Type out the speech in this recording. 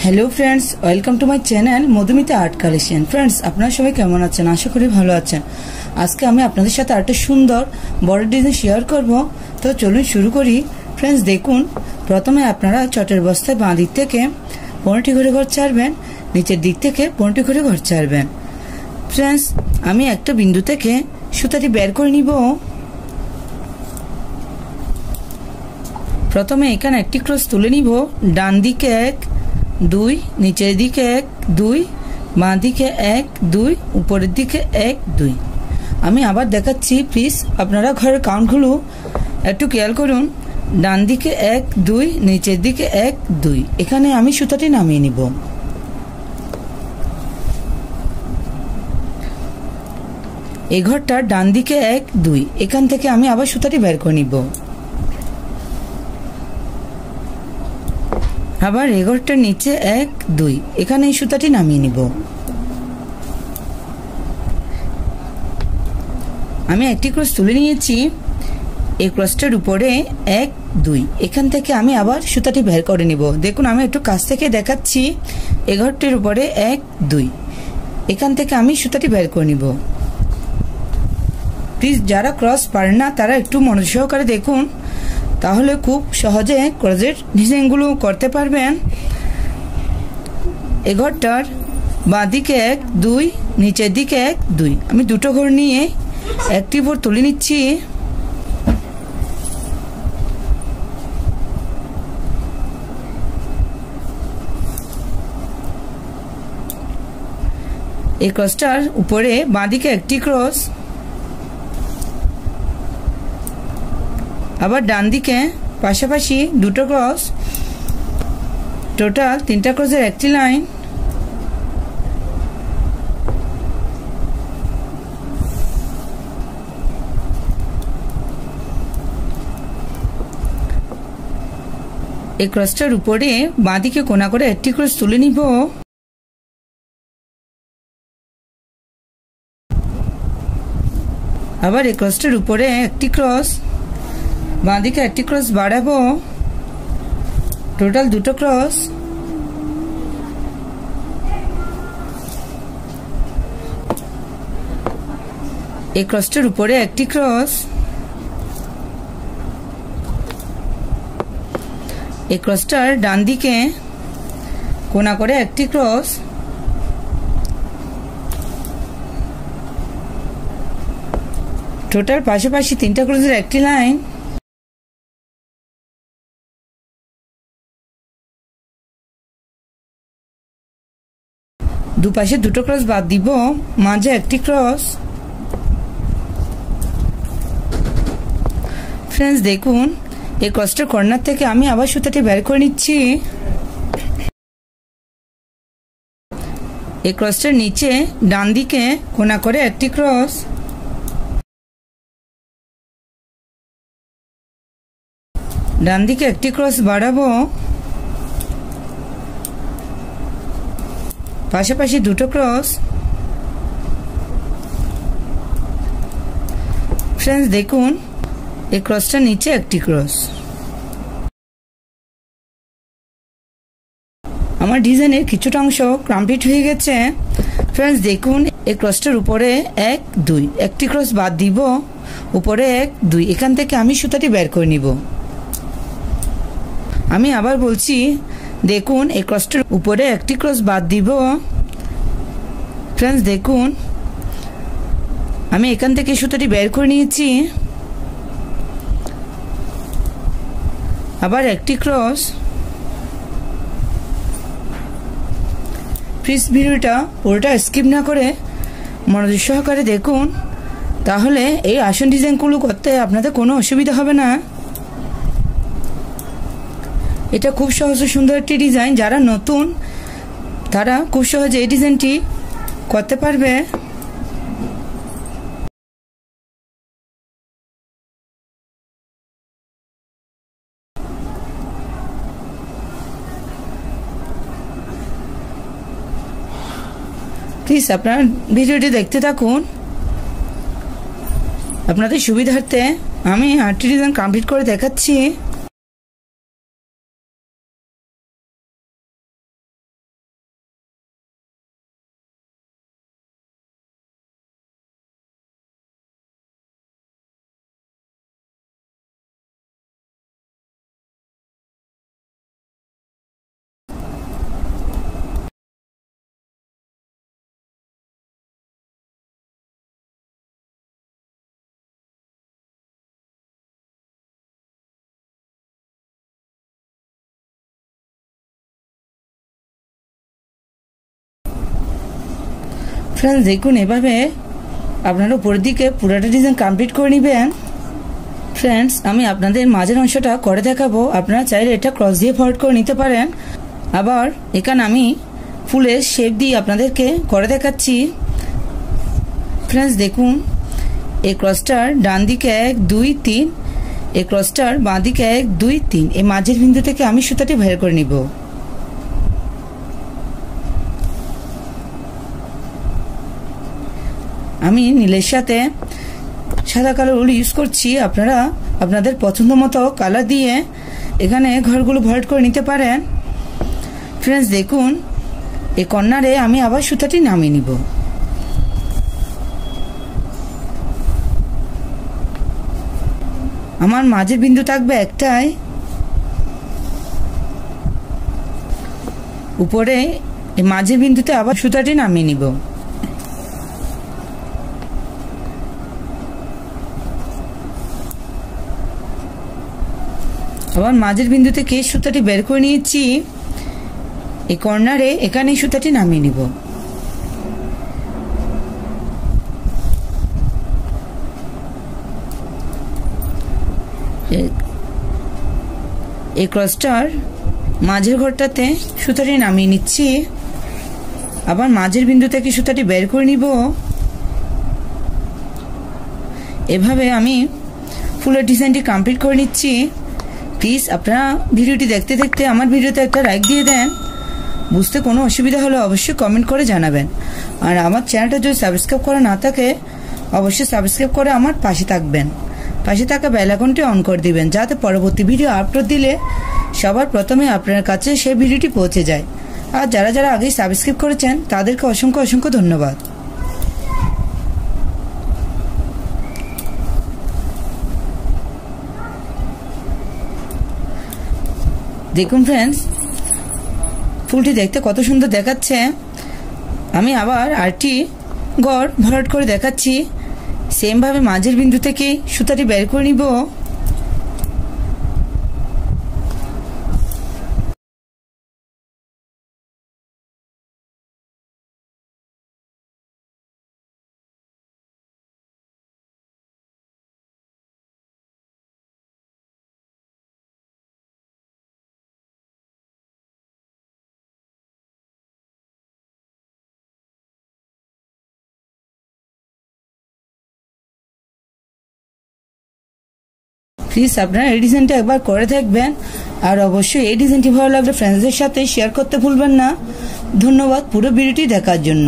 Hello friends welcome to my channel Madhumita art collection. Friends আপনারা সবাই কেমন আছেন? আশা করি ভালো আছেন। আজকে আমি আপনাদের সাথে একটা সুন্দর বর্ডার ডিজাইন শেয়ার করব। তো চলুন শুরু করি। फ्रेंड्स দেখুন, প্রথমে আপনারা চটের বস্তায় বাঁ দিক থেকে 15টি করে ঘর ছাড়বেন, নিচের দিক থেকে 15টি করে ঘর ছাড়বেন। फ्रेंड्स আমি একটা বিন্দু থেকে সুতাটি বের করে নিব। প্রথমে এখানে একটি ক্রস তুলে নিব। ডান দিকে 1 2, নিচের দিকে 1 2, বাঁ দিকে 1 2, উপরের দিকে 1 2। আমি আবার দেখাচ্ছি, প্লিজ আপনারা ঘরের কাউন্টগুলো একটু খেয়াল করুন। ডান দিকে 1 2, নিচের দিকে 1 2। এখানে আমি সুতাটি নামিয়ে নিব। এই ঘরটার ডান দিকে 1 2, এখান থেকে আমি আবার সুতাটি বের করে নিব। আবার এই ঘরটার নিচে 1 2, এখানে এই সুতাটি নামিয়ে নিব। আমি একটি ক্রস তুলে নিয়েছি। এই ক্রসটার উপরে 1 2, এখান থেকে আমি আবার সুতাটি বের করে নিব। দেখুন আমি একটু কাছ থেকে দেখাচ্ছি। এই ঘরটির উপরে 1 2, এখান থেকে আমি সুতাটি বের করে নিব। প্লিজ যারা ক্রস পারেন না তারা একটু মনোযোগ সহকারে দেখুন, তাহলে খুব সহজে ক্রসের ডিজাইনগুলো করতে পারবেন। এই ঘরটার বাঁ দিকে 1 2, নিচের দিকে 1 2। আমি দুটো ঘর নিয়ে একটি উপর তুলে নিচ্ছি। এই ক্রসটার উপরে বাঁ দিকে একটি ক্রস, আবার ডান দিকে পাশাপাশি দুটো ক্রস, টোটাল 3টা ক্রসের একটি লাইন। এই ক্রসটার উপরে বাঁ দিকে কোণা করে একটি ক্রস তুলে নিব। আবার এই ক্রসটার উপরে একটি ক্রস, বাঁ দিকে একটি ক্রস বাড়াবো, টোটাল দুটো ক্রস। এই ক্রসটার উপরে একটি ক্রস, এই ক্রসটার ডান দিকে কোণা করে একটি ক্রস, টোটাল পাশাপাশি 3টা ক্রসের একটি লাইন। দুপাশে দুটো ক্রস বাদ দিব, মাঝে একটি ক্রস। ফ্রেন্ডস দেখুন, এই ক্রসটার কর্নার থেকে আমি আবার সুতাটি বের করে নিচ্ছি। এই ক্রসটার নিচে ডান দিকে কোণা করে একটি ক্রস, ডান দিকে একটি ক্রস বাড়াবো, পাশাপাশি দুটো ক্রস। ফ্রেন্ডস দেখুন, এই ক্রসটার নিচে একটি ক্রস। আমার ডিজাইনের কিছুটা অংশ কমপ্লিট হয়ে গেছে। ফ্রেন্ডস দেখুন, এই ক্রসটার উপরে 1 2, একটি ক্রস বাদ দিব, উপরে 1 2, এখান থেকে আমি সুতাটি বের করে নিব। আমি আবার বলছি, দেখুন এই ক্রসটার উপরে একটি ক্রস বাদ দিব। ফ্রেন্ডস দেখুন, আমি এখান থেকে সুতাটি বের করে নিয়েছি। আবার একটি ক্রস। প্লিজ ভিডিওটা পুরোটা স্কিপ না করে মনোযোগ সহকারে দেখুন, তাহলে এই আসন ডিজাইনগুলো করতে আপনাদের কোনো অসুবিধা হবে না। এটা খুব সহজ ও সুন্দর একটি ডিজাইন। যারা নতুন তারা খুব সহজে এই ডিজাইনটি করতে পারবে। প্লিজ আপনার ভিডিওটি দেখতে থাকুন। আপনাদের সুবিধার্থে আমি আর্টটি ডিজাইন কমপ্লিট করে দেখাচ্ছি। ফ্রেন্ডস দেখুন এভাবে আপনারা উপরের দিকে পুরোটা ডিজাইন কমপ্লিট করে নেবেন। ফ্রেন্ডস আমি আপনাদের মাঝের অংশটা করে দেখাবো, আপনারা চাইলে এটা ক্রস দিয়ে ফল্ড করে নিতে পারেন। আবার এখানে আমি ফুলের শেপ দিয়ে আপনাদেরকে করে দেখাচ্ছি। ফ্রেন্ডস দেখুন এই ক্রসটার ডান দিকে 1 2 3, এই ক্রসটার বাঁ দিকে 1 2 3, এই মাঝের বিন্দু থেকে আমি সুতাটি বের করে নিব। আমি নীলের সাথে সাদা কালার উল ইউজ করছি, আপনারা আপনাদের পছন্দ মতো কালার দিয়ে এখানে ঘরগুলো ভরাট করে নিতে পারেন। ফ্রেন্ডস দেখুন এই কর্নারে আমি আবার সুতাটি নামিয়ে নিব। আমার মাঝের বিন্দু থাকবে একটাই, উপরে এই মাঝের বিন্দুতে আবার সুতাটি নামিয়ে নিব। আবার মাঝের বিন্দু থেকে সুতাটি বের করে নিয়েছি, এই কর্নারে এখানে সুতাটি নামিয়ে নিব। এই ক্রসটার মাঝের ঘরটাতে সুতাটি নামিয়ে নিচ্ছি, আবার মাঝের বিন্দু থেকে সুতাটি বের করে নিব। এভাবে আমি ফুলের ডিজাইনটি কমপ্লিট করে নিচ্ছি। প্লিজ আপনারা ভিডিওটি দেখতে দেখতে আমার ভিডিওতে একটা লাইক দিয়ে দেন। বুঝতে কোনো অসুবিধা হলে অবশ্যই কমেন্ট করে জানাবেন। আর আমার চ্যানেলটা যদি সাবস্ক্রাইব করা না থাকে অবশ্যই সাবস্ক্রাইব করে আমার পাশে থাকবেন, পাশে থাকা বেল আইকনটি অন করে দিবেন, যাতে পরবর্তী ভিডিও আপলোড দিলে সবার প্রথমে আপনার কাছে সেই ভিডিওটি পৌঁছে যায়। আর যারা যারা আগেই সাবস্ক্রাইব করেছেন তাদেরকে অসংখ্য অসংখ্য ধন্যবাদ। দেখুন ফ্রেন্ডস ফুলটি দেখতে কত সুন্দর দেখাচ্ছে। আমি আবার আরটি ঘর ভরাট করে দেখাচ্ছি। সেম ভাবে মাঝের বিন্দু থেকে সুতাটি বের করে নিব। প্লিজ আপনারা এই ডিজাইনটা একবার করে দেখবেন, আর অবশ্যই এই ডিজাইনটি ভালো লাগলে ফ্রেন্ডসদের সাথে শেয়ার করতে ভুলবেন না। ধন্যবাদ পুরো ভিডিওটি দেখার জন্য।